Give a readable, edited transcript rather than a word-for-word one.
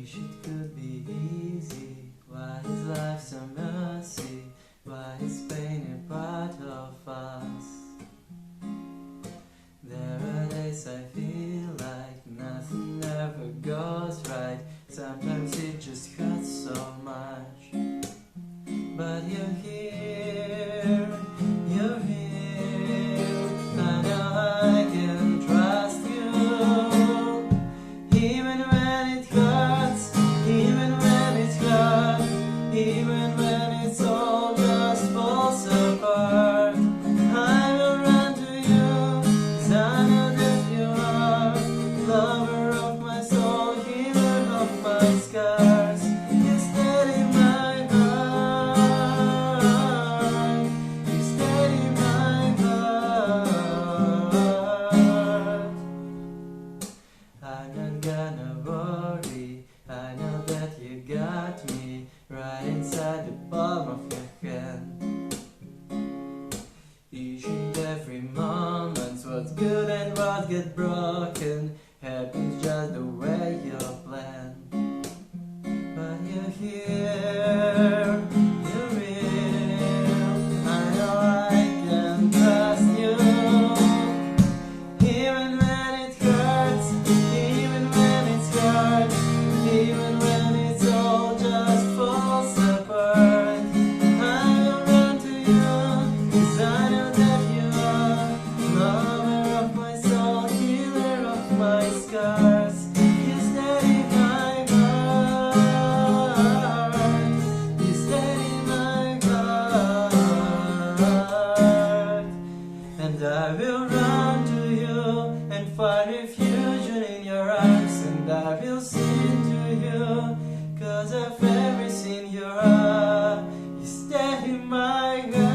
Wish it could be easy. Why is life so messy? Why is pain a part of us? There are days I feel like nothing ever goes right. Sometimes it just hurts so much. But you're here, you're here. I know I can trust you. Even when it hurts, even when it's hard, even when it's all just falls apart, I will run to you, 'cause I know that you are lover of my soul, healer of my scars. You steady my heart, you steady my heart. I'm not gonna worry, I know that you got me right inside the palm of your hand. Each and every moment's what's good and what get broken happens just the way you plan. But you're here, you're real. I know I can trust you. Even when it hurts, even when it's hard, even when it's all just falls apart, I will run to you, 'cause I know that you are lover of my soul, healer of my scars. You steady my heart, you steady my heart. And I will run to you and find refuge in your arms. And I will sing to you, 'cause I've ever seen your heart. You steady my heart.